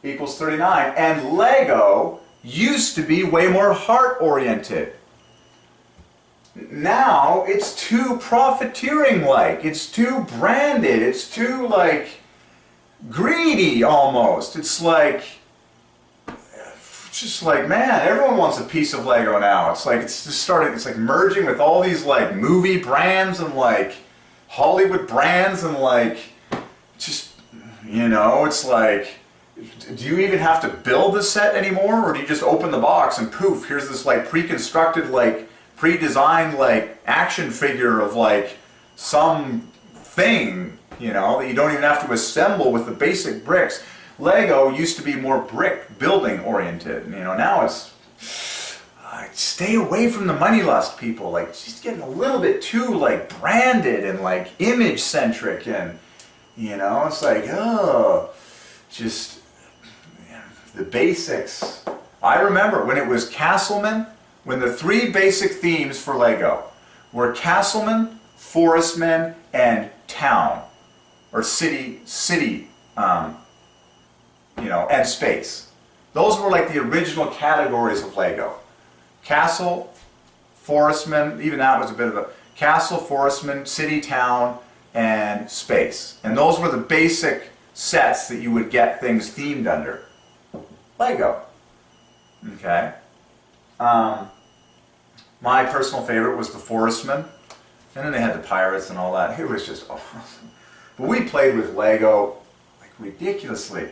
equals 39. And Lego used to be way more heart-oriented. Now it's too profiteering-like. It's too branded. It's too, like, greedy almost. It's like, just like, man, everyone wants a piece of Lego now. It's like, it's just starting, it's like merging with all these, like, movie brands and, like, Hollywood brands and, like, just, you know, it's like, do you even have to build the set anymore, or do you just open the box and poof, here's this, like, pre-constructed, like, pre-designed, like, action figure of, like, some thing, you know, that you don't even have to assemble with the basic bricks. Lego used to be more brick building oriented, you know, now it's, stay away from the money lust, people. Like, it's just getting a little bit too, like, branded and, like, image centric, and, you know, it's like, oh, just the basics. I remember when it was Castleman, when the three basic themes for Lego were Castleman, Forestman, and Town, or City, you know, and Space. Those were like the original categories of Lego. Castle, Forestman, even that was a bit of a Castle, Forestman, City, Town, and Space. And those were the basic sets that you would get things themed under. Lego. Okay. My personal favorite was the Forestman. And then they had the Pirates and all that. It was just awesome. But we played with Lego like ridiculously.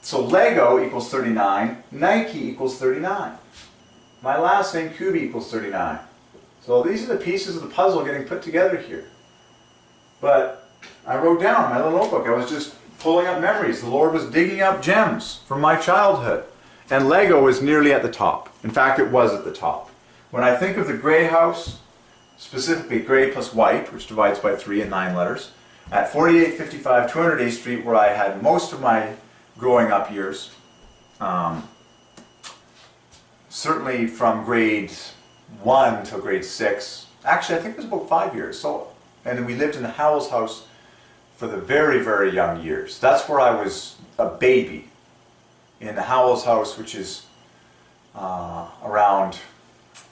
So Lego equals 39. Nike equals 39. My last name, Kubi, equals 39. So these are the pieces of the puzzle getting put together here. But I wrote down my little notebook. I was just pulling up memories. The Lord was digging up gems from my childhood. And Lego was nearly at the top. In fact, it was at the top. When I think of the gray house, specifically gray plus white, which divides by 3 and 9 letters, at 4855 208th Street, where I had most of my growing up years, certainly from grade 1 till grade 6. Actually, I think it was about 5 years. So, and then we lived in the Howells house for the very, very young years. That's where I was a baby, in the Howells house, which is around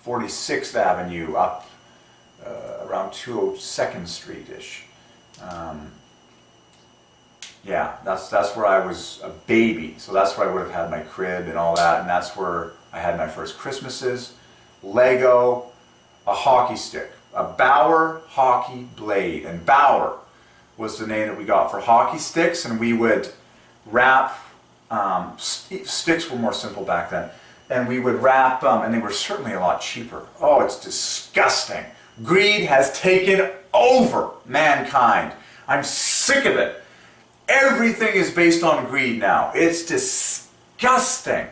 46th Avenue up around 202nd Street-ish. Yeah, that's where I was a baby. So that's where I would have had my crib and all that, and that's where I had my first Christmases. Lego, a hockey stick, a Bauer hockey blade, and Bauer was the name that we got for hockey sticks, and we would wrap, sticks were more simple back then, and we would wrap, and they were certainly a lot cheaper. Oh, it's disgusting. Greed has taken over mankind. I'm sick of it. Everything is based on greed now. It's disgusting.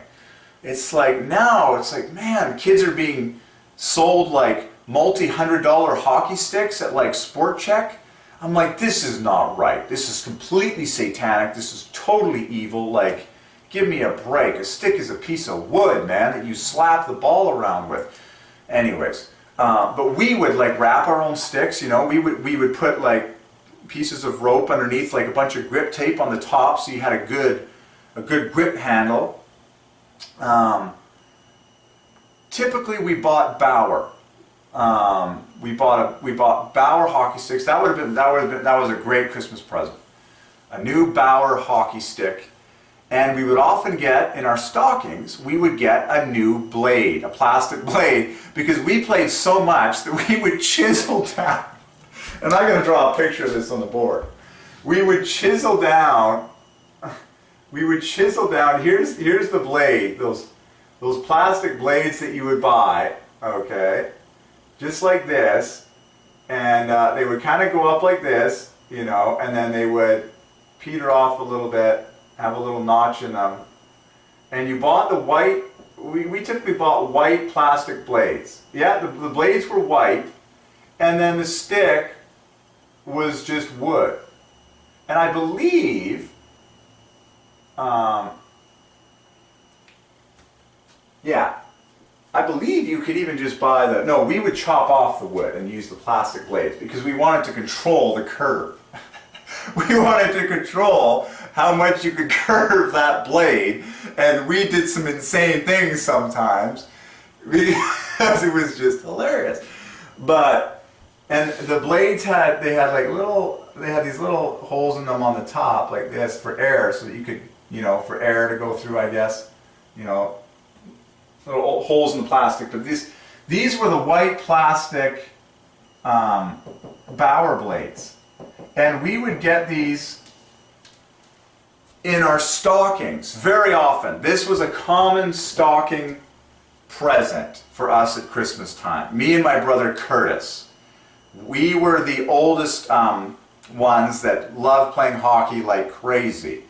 It's like now, it's like, man, kids are being sold like multi-$100 hockey sticks at like Sport Check. I'm like, this is not right. This is completely satanic. This is totally evil. Like, give me a break. A stick is a piece of wood, man, that you slap the ball around with. Anyways, but we would like wrap our own sticks, you know. We would put like pieces of rope underneath, like a bunch of grip tape on the top, so you had a good grip handle. Typically, we bought Bauer. We bought Bauer hockey sticks. That was a great Christmas present. A new Bauer hockey stick. And we would often get, in our stockings, we would get a new blade, a plastic blade, because we played so much that we would chisel down. And I'm going to draw a picture of this on the board. We would chisel down, here's the blade, those plastic blades that you would buy, okay, just like this, and they would kind of go up like this, you know, and then they would peter off a little bit, have a little notch in them, and you bought the white, we typically bought white plastic blades. Yeah, the blades were white, and then the stick was just wood. And I believe, I believe you could even just buy we would chop off the wood and use the plastic blades because we wanted to control the curve. We wanted to control how much you could curve that blade, and we did some insane things sometimes because it was just hilarious. But and the blades had these little holes in them on the top, like this, for air, so that you could, for air to go through, I guess, little holes in the plastic. But these were the white plastic bower blades, and we would get these in our stockings very often. This was a common stocking present for us at Christmas time. Me and my brother Curtis, we were the oldest ones that loved playing hockey like crazy.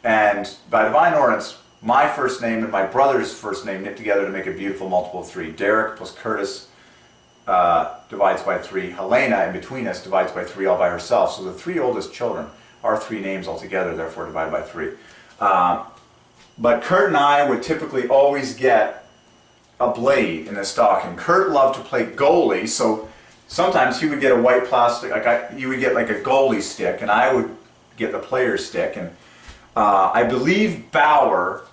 And by Divine Ordinance, my first name and my brother's first name knit together to make a beautiful multiple of 3. Derek plus Curtis divides by 3. Helena, in between us, divides by 3 all by herself. So the 3 oldest children are 3 names altogether, therefore divided by 3. But Kurt and I would typically always get a blade in the stocking. Kurt loved to play goalie, so sometimes he would get a white plastic, you would get like a goalie stick, and I would get the player stick. And I believe Bauer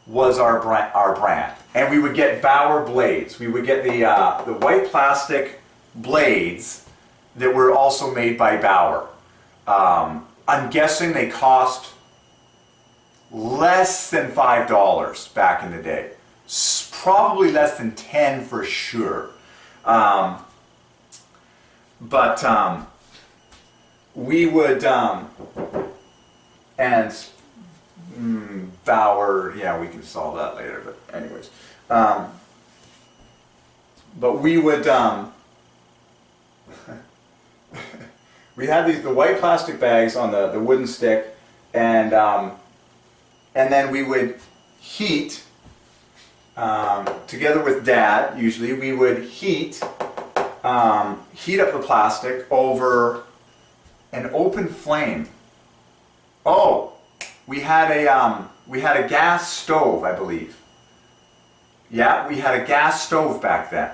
was our brand, and we would get Bauer blades. We would get the white plastic blades that were also made by Bauer. I'm guessing they cost less than $5 back in the day. Probably less than 10 for sure. But we would, and Bauer, yeah, we can solve that later, but anyways. But we would, we had the white plastic bags on the wooden stick, and then we would heat, together with Dad, usually, we would heat up the plastic over an open flame. Oh, we had a gas stove, I believe. Yeah, we had a gas stove back then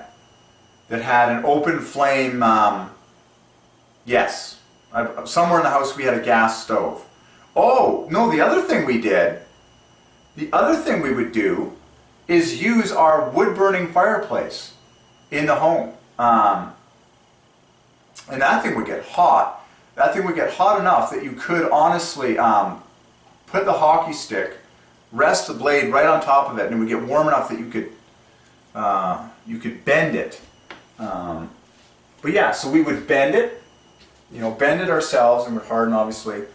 that had an open flame. Yes, somewhere in the house we had a gas stove. Oh, no, the other thing we would do is use our wood-burning fireplace in the home. And that thing would get hot. That thing would get hot enough that you could honestly put the hockey stick, rest the blade right on top of it, and it would get warm enough that you could bend it. But yeah, so we would bend it, bend it ourselves, and would harden obviously,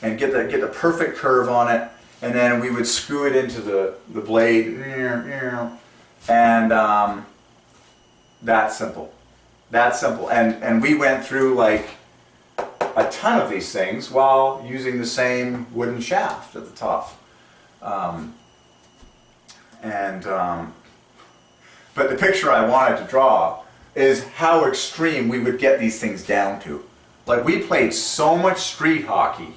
and get the perfect curve on it. And then we would screw it into the blade, and that's simple. That's simple. And we went through like a ton of these things while using the same wooden shaft at the top. But the picture I wanted to draw is how extreme we would get these things down to. Like, we played so much street hockey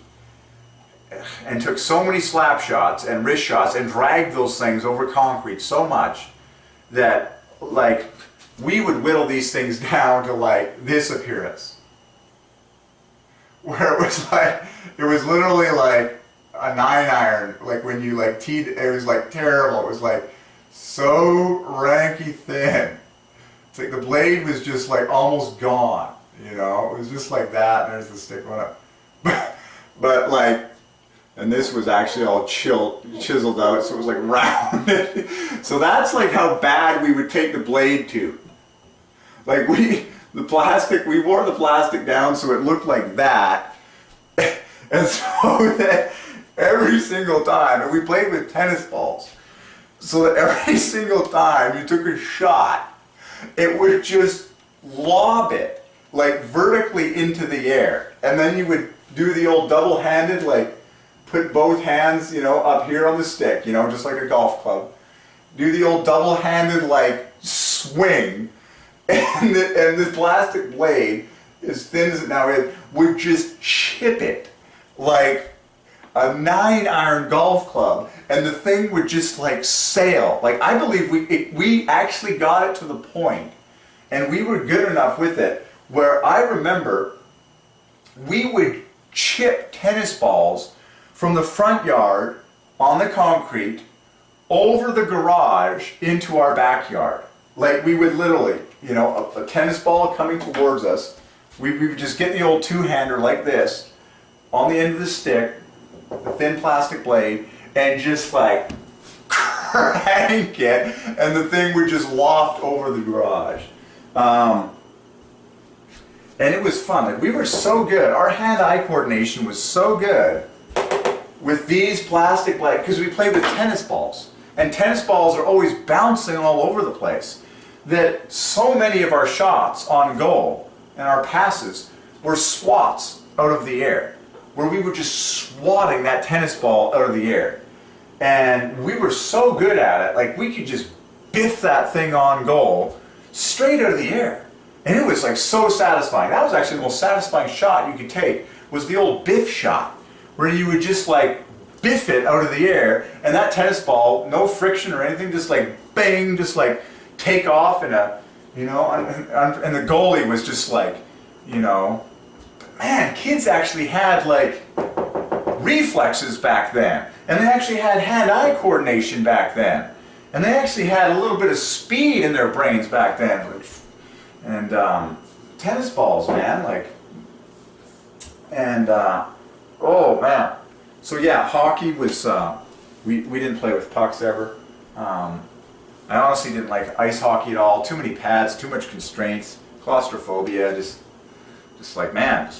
and took so many slap shots and wrist shots and dragged those things over concrete so much that, like, we would whittle these things down to like this appearance, where it was literally like a 9-iron, like when you like teed, it was like terrible. It was like so ranky thin. It's like the blade was just like almost gone, it was just like that, and there's the stick on it. But like, and this was actually all chiseled out, so it was like rounded. So that's like how bad we would take the blade to. Like, we wore the plastic down so it looked like that. And so that every single time, and we played with tennis balls, so that every single time you took a shot, it would just lob it, like, vertically into the air. And then you would do the old double-handed, like, put both hands, up here on the stick, just like a golf club. Do the old double-handed, like, swing. And the plastic blade, as thin as it now is, would just chip it like a 9-iron golf club, and the thing would just like sail. Like, I believe we actually got it to the point, and we were good enough with it, where I remember we would chip tennis balls from the front yard on the concrete over the garage into our backyard. Like we would literally, you know, a tennis ball coming towards us, we would just get the old two-hander like this on the end of the stick, the thin plastic blade, and just like crank it, and the thing would just loft over the garage. And it was fun. Like, we were so good. Our hand-eye coordination was so good with these plastic blades, because we played with tennis balls. And tennis balls are always bouncing all over the place. That so many of our shots on goal and our passes were swats out of the air, where we were just swatting that tennis ball out of the air. And we were so good at it, like we could just biff that thing on goal straight out of the air. And it was like so satisfying. That was actually the most satisfying shot you could take, was the old biff shot, where you would just like biff it out of the air, and that tennis ball, no friction or anything, just like bang, just like take off in a, you know, and the goalie was just like, you know, man, kids actually had like reflexes back then, and they actually had hand-eye coordination back then, and they actually had a little bit of speed in their brains back then. And tennis balls, man, like, and oh man. So yeah, hockey was, we didn't play with pucks ever. I honestly didn't like ice hockey at all. Too many pads, too much constraints, claustrophobia, just like, man,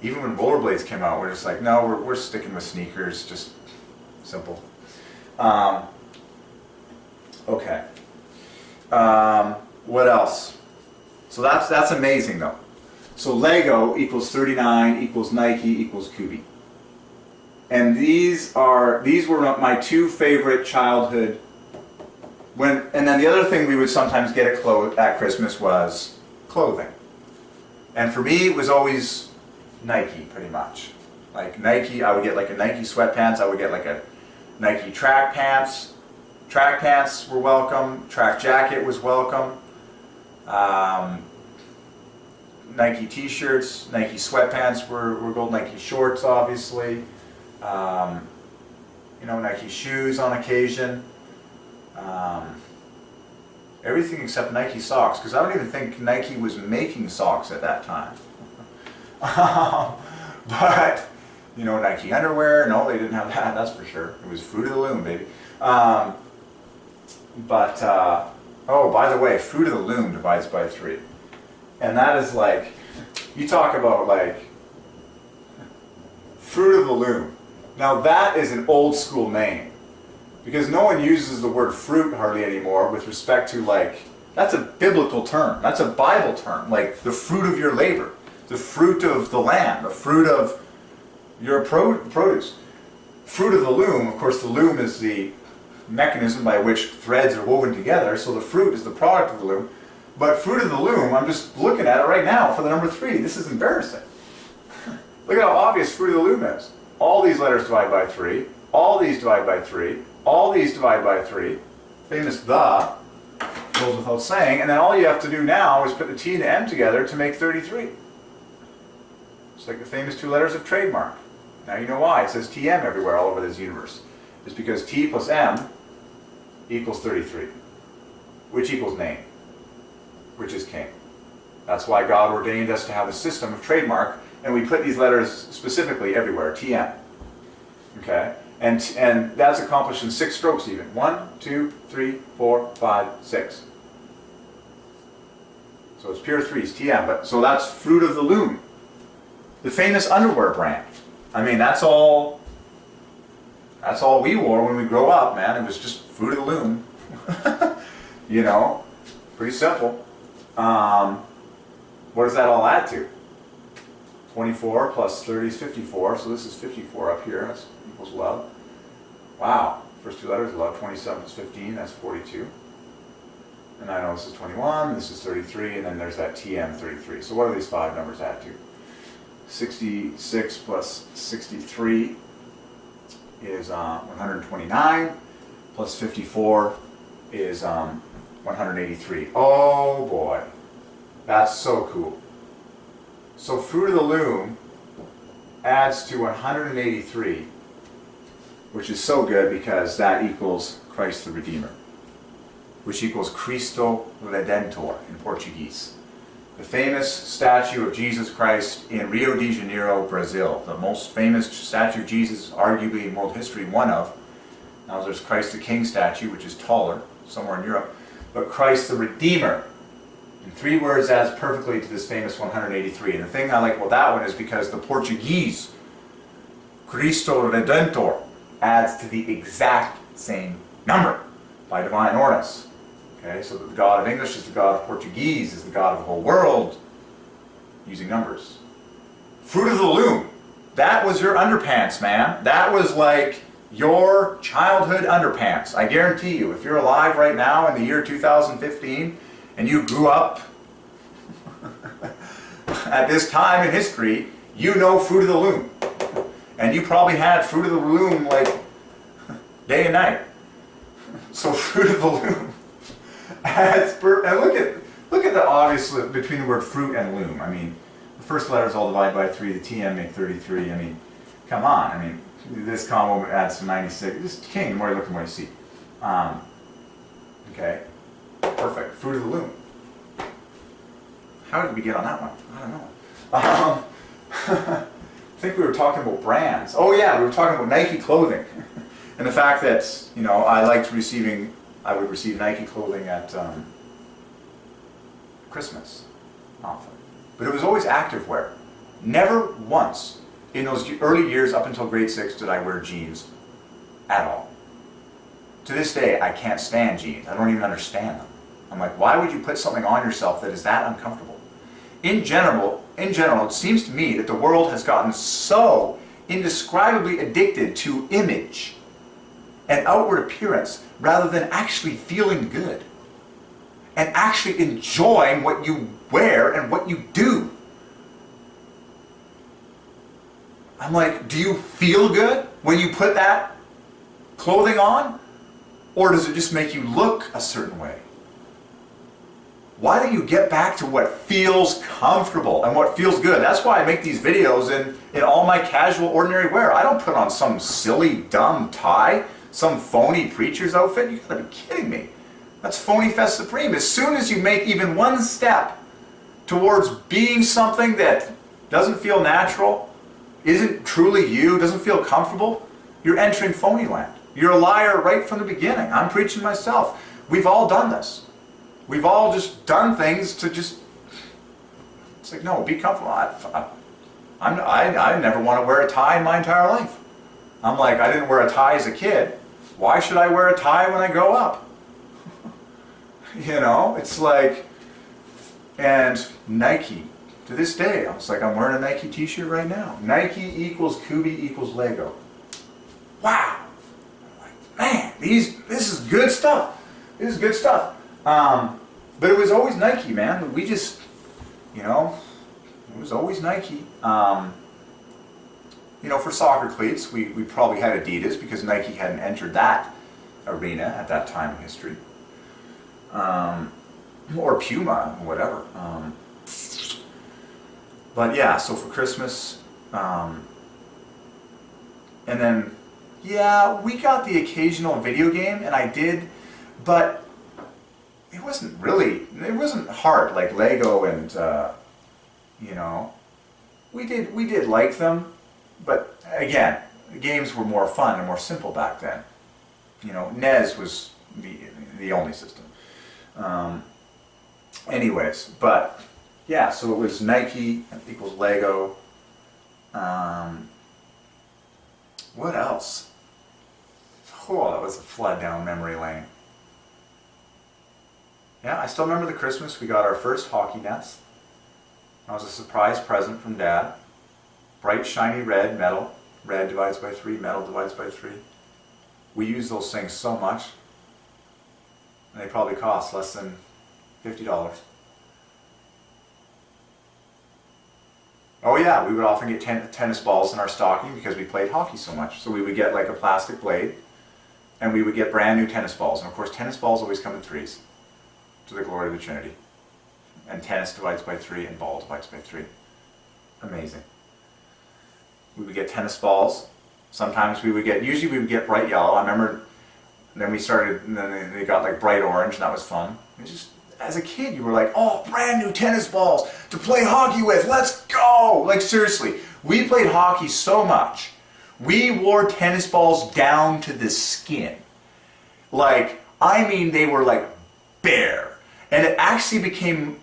even when rollerblades came out, we're just like, no, we're sticking with sneakers, just simple. Okay. What else? So that's amazing though. So Lego equals 39 equals Nike equals Kubi. And these were my two favorite childhood. And then the other thing we would sometimes get at Christmas was clothing. And for me it was always Nike, pretty much. Like Nike, I would get like a Nike sweatpants, I would get like a Nike track pants. Track pants were welcome, track jacket was welcome. Nike t-shirts, Nike sweatpants were gold, Nike shorts obviously. You know, Nike shoes on occasion. Everything except Nike socks, because I don't even think Nike was making socks at that time. But, you know, Nike underwear, no, they didn't have that, that's for sure. It was Fruit of the Loom, baby. Oh, by the way, Fruit of the Loom divides by 3. And that is like, you talk about like, Fruit of the Loom. Now that is an old school name, because no one uses the word fruit hardly anymore with respect to like, that's a biblical term, that's a Bible term, like the fruit of your labor, the fruit of the land, the fruit of your produce. Fruit of the loom, of course the loom is the mechanism by which threads are woven together, so the fruit is the product of the loom. But fruit of the loom, I'm just looking at it right now for the number 3. This is embarrassing. Look at how obvious fruit of the loom is. All these letters divide by 3. All these divide by 3. All these divide by 3. Famous the goes without saying. And then all you have to do now is put the T and the M together to make 33. It's like the famous 2 letters of trademark. Now you know why it says TM everywhere all over this universe. It's because T plus M equals 33, which equals name, which is king. That's why God ordained us to have a system of trademark, and we put these letters specifically everywhere, TM. Okay? And that's accomplished in 6 strokes even. 1, 2, 3, 4, 5, 6. So it's pure 3s, TM. But so that's Fruit of the Loom. The famous underwear brand. I mean, that's all we wore when we grow up, man. It was just Fruit of the Loom. You know? Pretty simple. What does that all add to? 24 plus 30 is 54, so this is 54 up here. That's equals love. Wow. First 2 letters, love. 27 plus 15, that's 42. And I know this is 21, this is 33, and then there's that TM 33. So what do these 5 numbers add to? 66 plus 63 is 129, plus 54 is 183. Oh boy, that's so cool. So Fruit of the Loom adds to 183, which is so good because that equals Christ the Redeemer, which equals Cristo Redentor in Portuguese. The famous statue of Jesus Christ in Rio de Janeiro, Brazil, the most famous statue of Jesus arguably in world history, one of. Now there's Christ the King statue, which is taller, somewhere in Europe, but Christ the Redeemer, in 3 words, adds perfectly to this famous 183. And the thing I like about that one is because the Portuguese Cristo Redentor adds to the exact same number by Divine Ordinance. Okay, so the God of English is the God of Portuguese, is the God of the whole world, using numbers. Fruit of the loom. That was your underpants, man. That was like your childhood underpants. I guarantee you, if you're alive right now in the year 2015, and you grew up at this time in history, you know Fruit of the Loom. And you probably had Fruit of the Loom like day and night. So Fruit of the Loom adds and look at the obvious between the word fruit and loom. I mean, the first letters all divide by 3, the TM make 33. I mean, come on. I mean, this combo adds to 96. This is king, the more you look, the more you see. Okay. Perfect. Fruit of the loom. How did we get on that one? I don't know. I think we were talking about brands. Oh yeah, we were talking about Nike clothing. And the fact that, you know, I would receive Nike clothing at Christmas often. But it was always active wear. Never once in those early years up until grade 6 did I wear jeans at all. To this day, I can't stand jeans. I don't even understand them. I'm like, why would you put something on yourself that is that uncomfortable? In general, it seems to me that the world has gotten so indescribably addicted to image and outward appearance rather than actually feeling good and actually enjoying what you wear and what you do. I'm like, do you feel good when you put that clothing on? Or does it just make you look a certain way? Why don't you get back to what feels comfortable and what feels good? That's why I make these videos in all my casual, ordinary wear. I don't put on some silly, dumb tie, some phony preacher's outfit. You gotta be kidding me. That's phony fest supreme. As soon as you make even one step towards being something that doesn't feel natural, isn't truly you, doesn't feel comfortable, you're entering phony land. You're a liar right from the beginning. I'm preaching myself. We've all done this. We've all just done things to just, it's like, no, be comfortable. I never want to wear a tie in my entire life. I'm like, I didn't wear a tie as a kid. Why should I wear a tie when I grow up? You know, it's like, and Nike, to this day, I was like, I'm wearing a Nike t-shirt right now. Nike equals Kubi equals Lego. Wow. I'm like, man, this is good stuff. This is good stuff. But it was always Nike, man. We just, you know, it was always Nike. You know, for soccer cleats, we probably had Adidas because Nike hadn't entered that arena at that time in history. Or Puma, or whatever. But yeah, so for Christmas, and then, yeah, we got the occasional video game, and I did, but it wasn't hard like Lego and, you know, we did like them, but again, the games were more fun and more simple back then. You know, NES was the only system. Anyways, but yeah, so it was Nike equals Lego. What else? Oh, that was a flood down memory lane. Yeah, I still remember the Christmas we got our first hockey nets. That was a surprise present from Dad. Bright, shiny red metal. Red divides by 3, metal divides by 3. We use those things so much. And they probably cost less than $50. Oh yeah, we would often get tennis balls in our stocking because we played hockey so much. So we would get like a plastic blade and we would get brand new tennis balls. And of course tennis balls always come in threes, to the glory of the Trinity. And tennis divides by 3 and ball divides by 3. Amazing. We would get tennis balls. Sometimes usually we would get bright yellow. I remember, then they got like bright orange, and that was fun. It just, as a kid, you were like, oh, brand new tennis balls to play hockey with, let's go! Like seriously, we played hockey so much. We wore tennis balls down to the skin. Like, I mean, they were like bare. And it actually became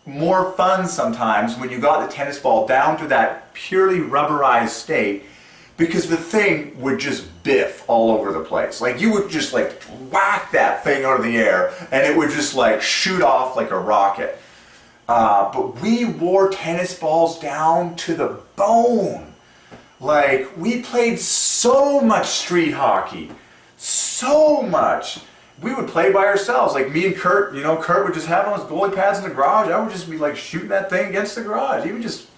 more fun sometimes when you got the tennis ball down to that purely rubberized state, because the thing would just biff all over the place. Like you would just like whack that thing out of the air and it would just like shoot off like a rocket. But we wore tennis balls down to the bone. Like we played so much street hockey, so much. We would play by ourselves, like me and Kurt, you know, Kurt would just have on his goalie pads in the garage. I would just be like shooting that thing against the garage. He would just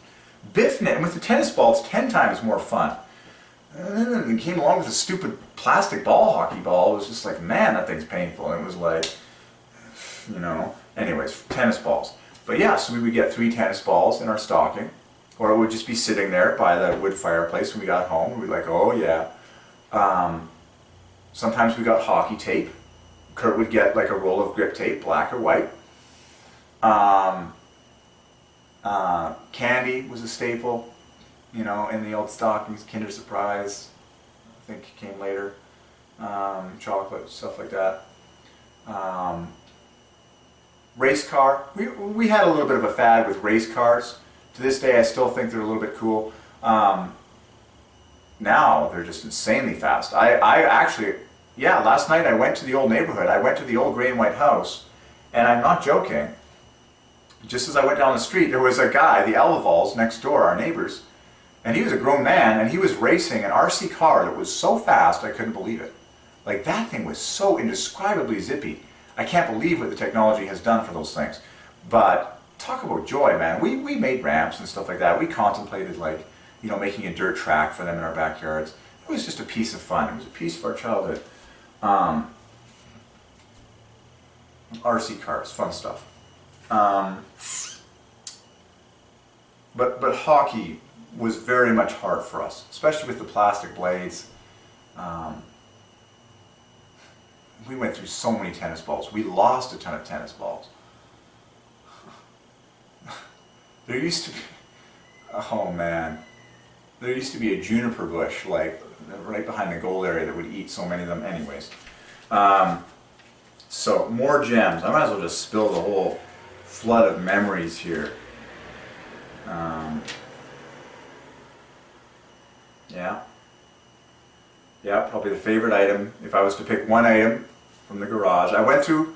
biffing it. And with the tennis ball, it's 10 times more fun. And then it came along with a stupid plastic hockey ball. It was just like, man, that thing's painful. And it was like, you know, anyways, tennis balls. But yeah, so we would get 3 tennis balls in our stocking, or it would just be sitting there by the wood fireplace when we got home. We'd be like, oh yeah. Sometimes we got hockey tape. Kurt would get like a roll of grip tape, black or white. Candy was a staple, you know, in the old stockings. Kinder Surprise, I think came later. Chocolate, stuff like that. Race car. We had a little bit of a fad with race cars. To this day, I still think they're a little bit cool. Now they're just insanely fast. I actually, yeah, last night I went to the old neighborhood. I went to the old gray and white house, and I'm not joking. Just as I went down the street, there was a guy, the Elevals next door, our neighbors, and he was a grown man, and he was racing an RC car that was so fast I couldn't believe it. Like, that thing was so indescribably zippy. I can't believe what the technology has done for those things. But talk about joy, man. We made ramps and stuff like that. We contemplated, like, you know, making a dirt track for them in our backyards. It was just a piece of fun. It was a piece of our childhood. RC cars, fun stuff. But hockey was very much hard for us, especially with the plastic blades. We went through so many tennis balls. We lost a ton of tennis balls. There used to be, oh man, there used to be a juniper bush like right behind the goal area that would eat so many of them. Anyways, so more gems. I might as well just spill the whole flood of memories here. Yeah, probably the favorite item, if I was to pick one item from the garage. I went through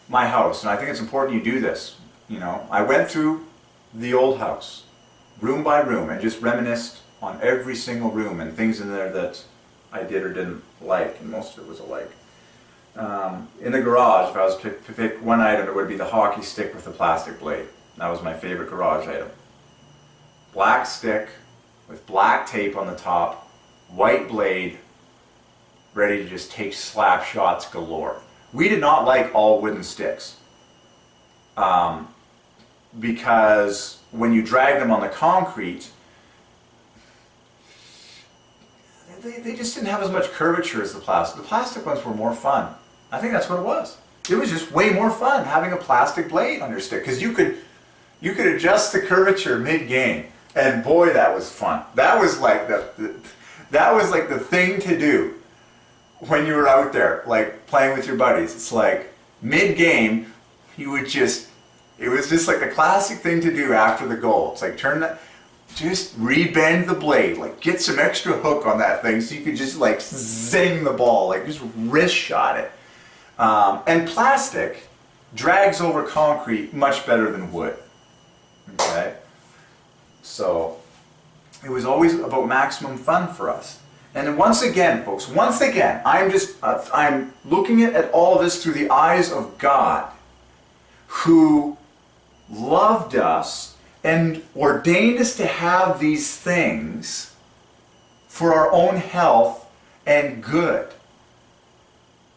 my house, and I think it's important you do this. You know, I went through the old house, room by room, and just reminisced on every single room and things in there that I did or didn't like, and most of it was alike. In the garage, if I was to pick one item, it would be the hockey stick with the plastic blade. That was my favorite garage item. Black stick with black tape on the top, white blade, ready to just take slap shots galore. We did not like all wooden sticks, because when you drag them on the concrete, they just didn't have as much curvature as the plastic. The plastic ones were more fun. I think that's what it was. It was just way more fun having a plastic blade on your stick, because you could adjust the curvature mid-game, and boy, that was fun. That was like the thing to do when you were out there, like playing with your buddies. It's like mid-game, you would just, it was just like the classic thing to do after the goal. It's like just re-bend the blade, like get some extra hook on that thing so you could just like zing the ball, like just wrist shot it. And plastic drags over concrete much better than wood. Okay? So it was always about maximum fun for us. And once again, folks, I'm looking at all of this through the eyes of God, who loved us and ordained us to have these things for our own health and good,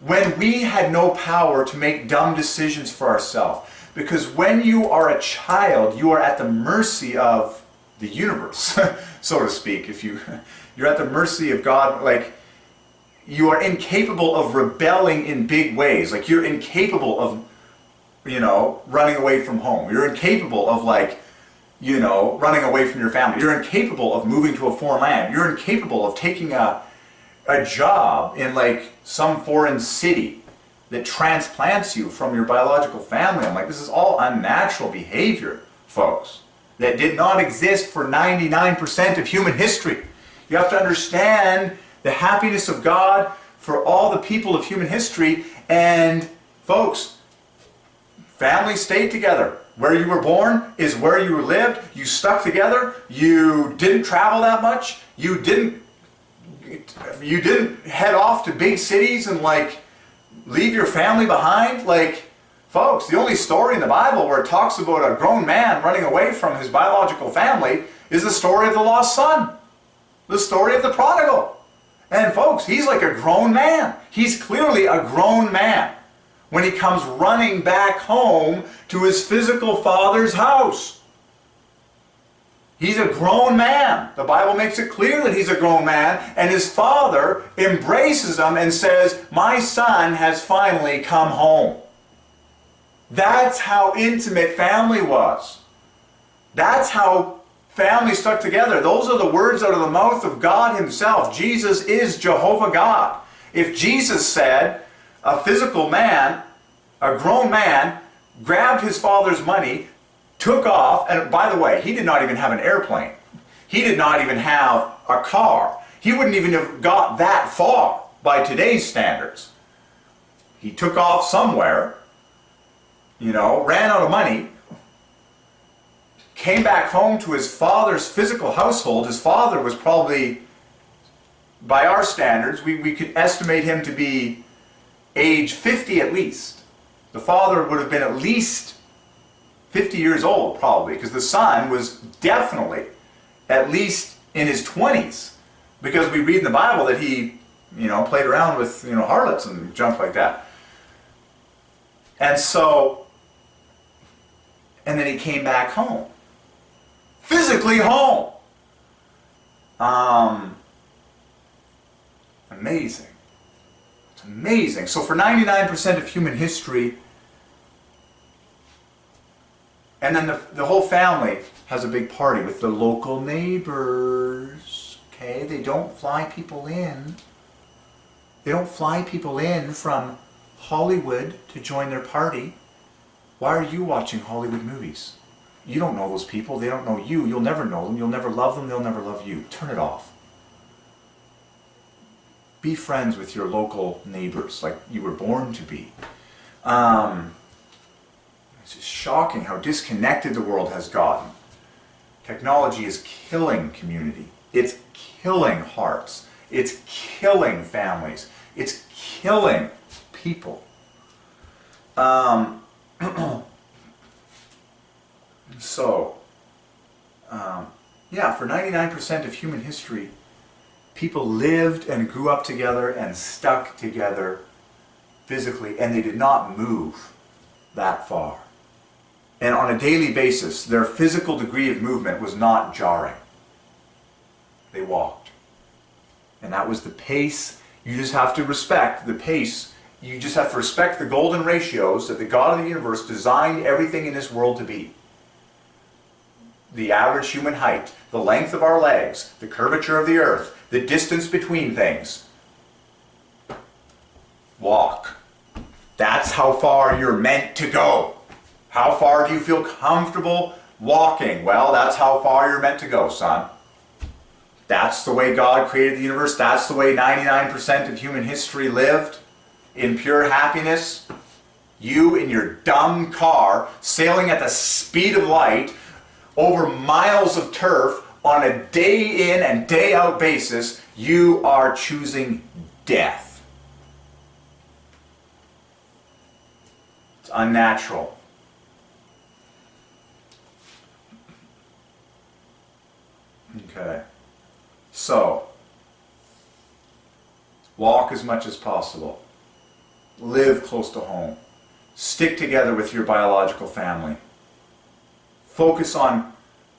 when we had no power to make dumb decisions for ourselves. Because when you are a child, you are at the mercy of the universe. so to speak. If you're at the mercy of God, like you are incapable of rebelling in big ways. Like you're incapable of, running away from home. You're incapable of running away from your family. You're incapable of moving to a foreign land. You're incapable of taking a job in like some foreign city that transplants you from your biological family. I'm like, this is all unnatural behavior, folks, that did not exist for 99% of human history. You have to understand the happiness of God for all the people of human history. And folks, families stayed together. Where you were born is where you lived. You stuck together. You didn't travel that much. You didn't head off to big cities and like leave your family behind. Like, folks, the only story in the Bible where it talks about a grown man running away from his biological family is the story of the lost son, the story of the prodigal. And folks, he's like a grown man. He's clearly a grown man when he comes running back home to his physical father's house. He's a grown man. The Bible makes it clear that he's a grown man, and his father embraces him and says, "My son has finally come home." That's how intimate family was. That's how family stuck together. Those are the words out of the mouth of God himself. Jesus is Jehovah God. If Jesus said, a physical man, a grown man, grabbed his father's money, took off, and by the way, he did not even have an airplane. He did not even have a car. He wouldn't even have got that far by today's standards. He took off somewhere, ran out of money, came back home to his father's physical household. His father was probably, by our standards, we could estimate him to be age 50 at least. The father would have been at least 50 years old, probably, because the son was definitely at least in his 20s, because we read in the Bible that he, played around with, harlots and junk like that. And so, and then he came back home. Physically home. Amazing. It's amazing. So for 99% of human history, and then the whole family has a big party with the local neighbors. Okay? They don't fly people in. They don't fly people in from Hollywood to join their party. Why are you watching Hollywood movies? You don't know those people. They don't know you. You'll never know them. You'll never love them. They'll never love you. Turn it off. Be friends with your local neighbors like you were born to be. It's just shocking how disconnected the world has gotten. Technology is killing community. It's killing hearts. It's killing families. It's killing people. For 99% of human history, people lived and grew up together and stuck together physically, and they did not move that far. And on a daily basis, their physical degree of movement was not jarring. They walked. And that was the pace. You just have to respect the pace. You just have to respect the golden ratios that the God of the universe designed everything in this world to be. The average human height, the length of our legs, the curvature of the earth, the distance between things. Walk. That's how far you're meant to go. How far do you feel comfortable walking? Well, that's how far you're meant to go, son. That's the way God created the universe. That's the way 99% of human history lived, in pure happiness. You in your dumb car, sailing at the speed of light, over miles of turf, on a day in and day out basis, you are choosing death. It's unnatural. Okay. So, walk as much as possible. Live close to home. Stick together with your biological family. Focus on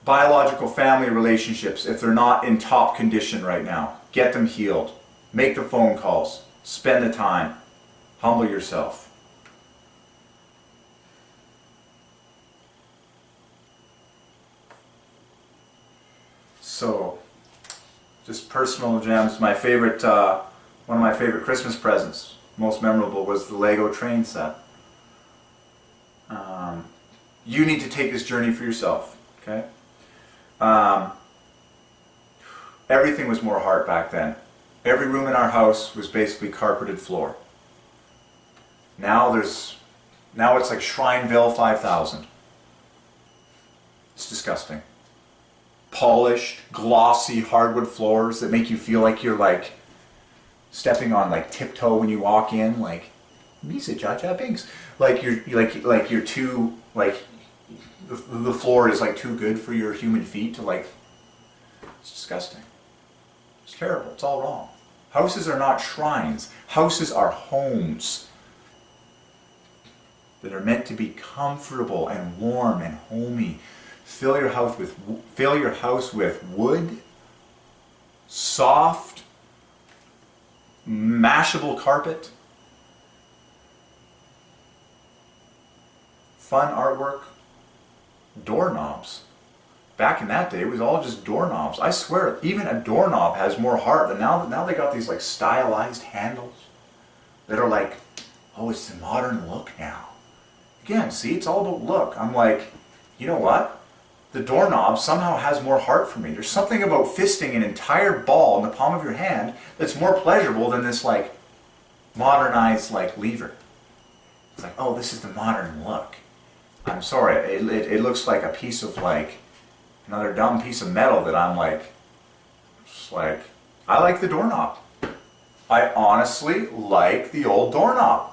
Biological family relationships, if they're not in top condition right now, get them healed. Make the phone calls. Spend the time. Humble yourself. So, just personal gems. My favorite, one of my favorite Christmas presents, most memorable, was the Lego train set. You need to take this journey for yourself, okay? Everything was more heart back then. Every room in our house was basically carpeted floor. Now it's like Shrineville 5000. It's disgusting. Polished, glossy hardwood floors that make you feel like you're like stepping on like tiptoe when you walk in, like Misa Jaja Binks. Like you're too like the floor is like too good for your human feet to like. It's disgusting. It's terrible. It's all wrong. Houses are not shrines. Houses are homes that are meant to be comfortable and warm and homey. Fill your house with wood, soft, mashable carpet, fun artwork, doorknobs. Back in that day, it was all just doorknobs. I swear, even a doorknob has more heart than now they got these like stylized handles that are like, oh, it's the modern look now. Again, see, it's all about look. I'm like, you know what? The doorknob somehow has more heart for me. There's something about fisting an entire ball in the palm of your hand that's more pleasurable than this like modernized like lever. It's like, oh, this is the modern look. I'm sorry, it looks like a piece of like, another dumb piece of metal that I'm like, just like, I like the doorknob. I honestly like the old doorknob.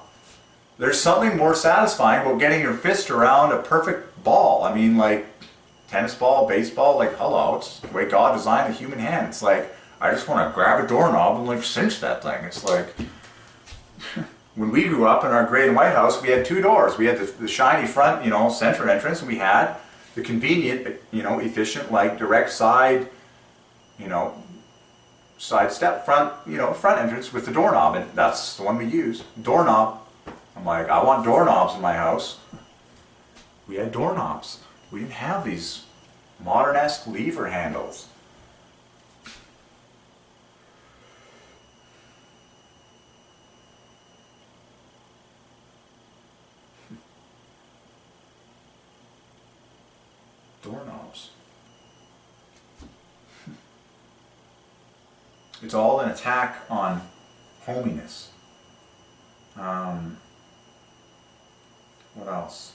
There's something more satisfying about getting your fist around a perfect ball. I mean, like, tennis ball, baseball, like, hello, it's the way God designed the human hand. It's like, I just want to grab a doorknob and like cinch that thing. It's like, when we grew up in our gray and white house, we had two doors. We had the shiny front, center entrance, and we had the convenient, efficient, like direct side, side step front, front entrance with the doorknob, and that's the one we use. Doorknob. I'm like, I want doorknobs in my house. We had doorknobs. We didn't have these modern-esque lever handles. Doorknobs. It's all an attack on hominess. What else?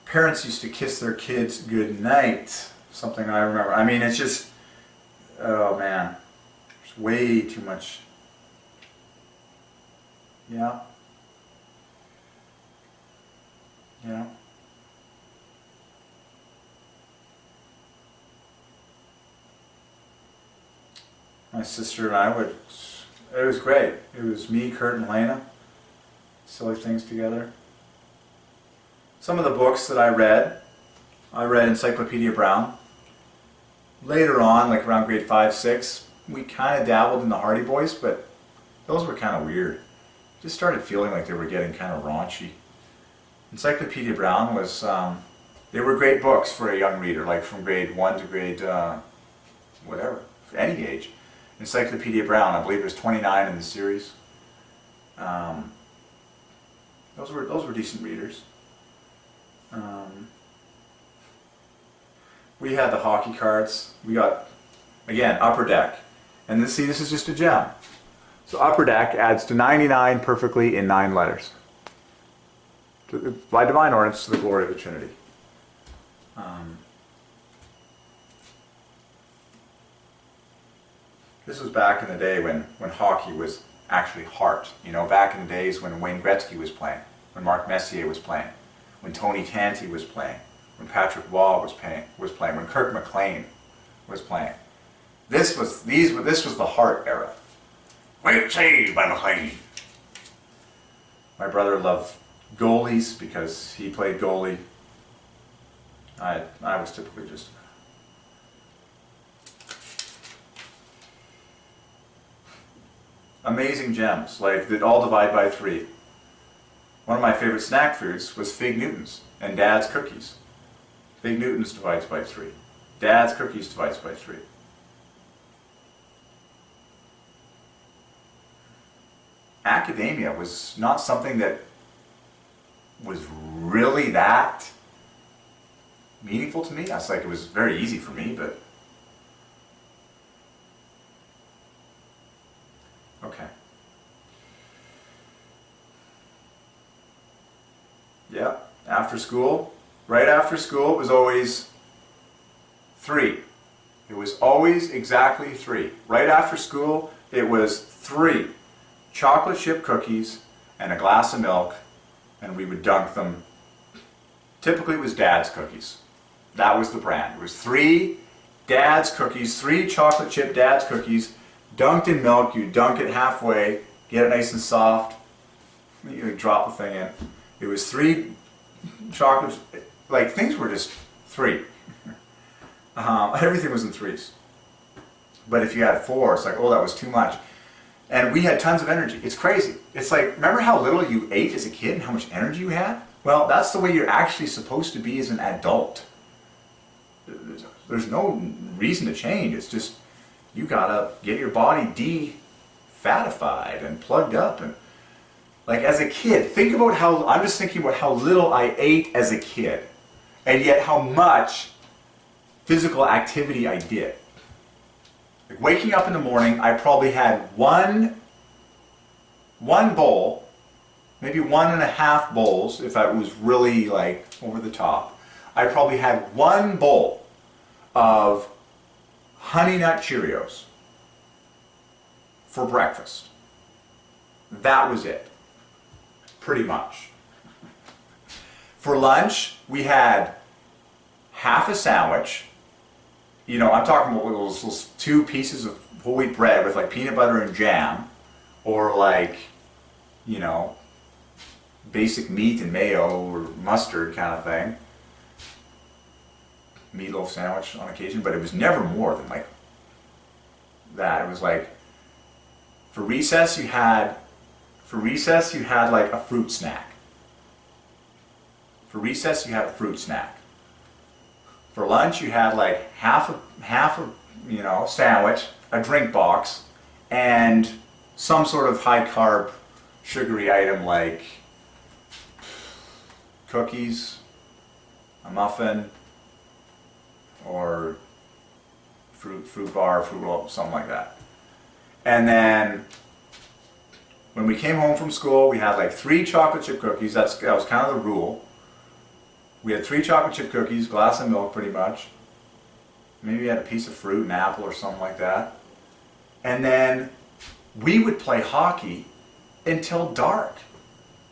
Parents used to kiss their kids good night. Something I remember. I mean, it's just, oh man, there's way too much. Yeah. Yeah. My sister and I it was great. It was me, Kurt, and Lena. Silly things together. Some of the books that I read Encyclopedia Brown. Later on, like around grade 5, 6, we kind of dabbled in the Hardy Boys, but those were kind of weird. Just started feeling like they were getting kind of raunchy. Encyclopedia Brown was, they were great books for a young reader, like from grade 1 to grade, whatever, any age. Encyclopedia Brown, I believe there's 29 in the series. Those were decent readers. We had the hockey cards. We got, again, Upper Deck. And this is just a gem. So Upper Deck adds to 99 perfectly in 9 letters. By divine ordinance to the glory of the Trinity. This was back in the day when hockey was actually heart. Back in the days when Wayne Gretzky was playing, when Mark Messier was playing, when Tony Tanti was playing, when Patrick Waugh was playing, when Kirk McLean was playing. This was the heart era. Great save by McLean. My brother loved goalies because he played goalie. I was typically just... Amazing gems, like that all divide by 3. One of my favorite snack foods was Fig Newtons and Dad's cookies. Fig Newtons divides by 3. Dad's cookies divides by 3. Academia was not something that was really that meaningful to me. I was like, it was very easy for me, but okay. Yeah, after school, right after school, it was always 3. It was always exactly 3. Right after school, it was 3 chocolate chip cookies and a glass of milk, and we would dunk them. Typically it was Dad's cookies. That was the brand. It was 3 Dad's cookies, 3 chocolate chip Dad's cookies, dunked in milk. You dunk it halfway, get it nice and soft, you drop the thing in. It was 3 chocolates, like things were just 3. Everything was in 3s. But if you had 4, it's like, oh, that was too much. And we had tons of energy. It's crazy. It's like, remember how little you ate as a kid and how much energy you had? Well, that's the way you're actually supposed to be as an adult. There's no reason to change. It's just, you gotta get your body de-fatified and plugged up. And like as a kid, think about how, I'm just thinking about how little I ate as a kid. And yet how much physical activity I did. Like waking up in the morning, I probably had one bowl, maybe 1.5 bowls, if I was really like over the top. I probably had 1 bowl of Honey Nut Cheerios for breakfast. That was it, pretty much. For lunch, we had half a sandwich. You know, I'm talking about those 2 pieces of whole wheat bread with like peanut butter and jam, or like, you know, basic meat and mayo or mustard kind of thing. Meatloaf sandwich on occasion, but it was never more than like that. It was like, for recess you had like a fruit snack. For recess you had a fruit snack. For lunch, you had like half a you know, sandwich, a drink box, and some sort of high carb, sugary item like cookies, a muffin, or fruit bar, fruit roll, something like that. And then when we came home from school, we had like 3 chocolate chip cookies. That was kind of the rule. We had 3 chocolate chip cookies, glass of milk pretty much. Maybe we had a piece of fruit, an apple or something like that. And then we would play hockey until dark.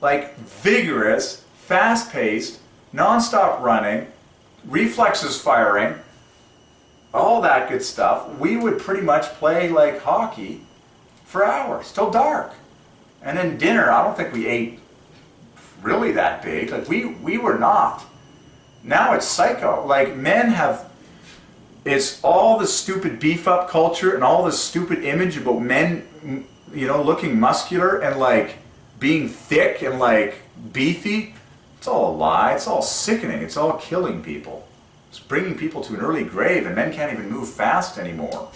Like vigorous, fast-paced, non-stop running, reflexes firing, all that good stuff. We would pretty much play like hockey for hours, till dark. And then dinner, I don't think we ate really that big. Like we were not. Now it's psycho. Like men have, it's all the stupid beef up culture and all the stupid image about men, you know, looking muscular and like being thick and like beefy. It's all a lie. It's all sickening. It's all killing people. It's bringing people to an early grave, and men can't even move fast anymore.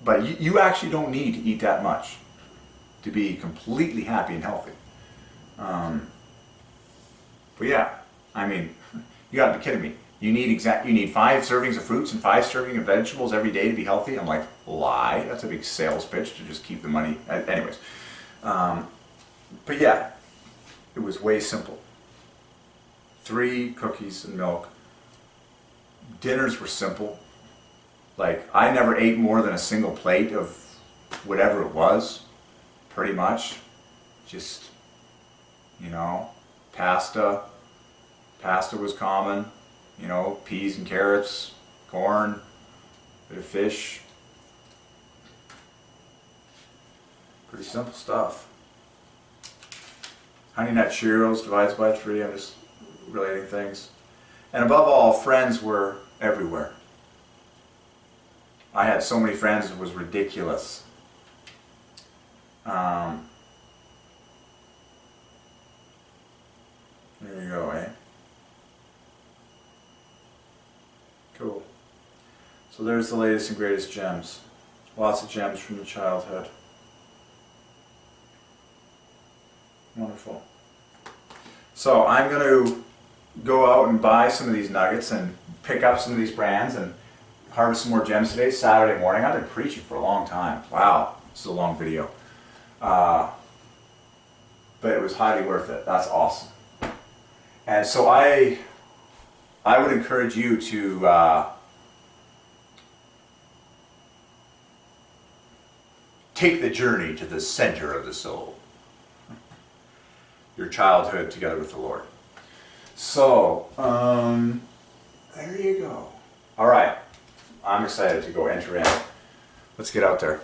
But you actually don't need to eat that much to be completely happy and healthy. But yeah, I mean, you gotta be kidding me. You need 5 servings of fruits and 5 servings of vegetables every day to be healthy? I'm like, lie. That's a big sales pitch to just keep the money. Anyways. But yeah, it was way simple. 3 cookies and milk. Dinners were simple. Like, I never ate more than a single plate of whatever it was, pretty much. Just, you know, pasta. Pasta was common. You know, peas and carrots, corn, bit of fish. Pretty simple stuff. Honey Nut Cheerios divides by 3. I'm just relating things. And above all, friends were everywhere. I had so many friends, it was ridiculous. There you go, eh? Cool. So there's the latest and greatest gems. Lots of gems from your childhood. Wonderful. So I'm going to go out and buy some of these nuggets and pick up some of these brands and harvest some more gems today, Saturday morning. I've been preaching for a long time. Wow, this is a long video. But it was highly worth it. That's awesome. And so I would encourage you to take the journey to the center of the soul. Your childhood together with the Lord. So, there you go. All right. I'm excited to go enter in. Let's get out there.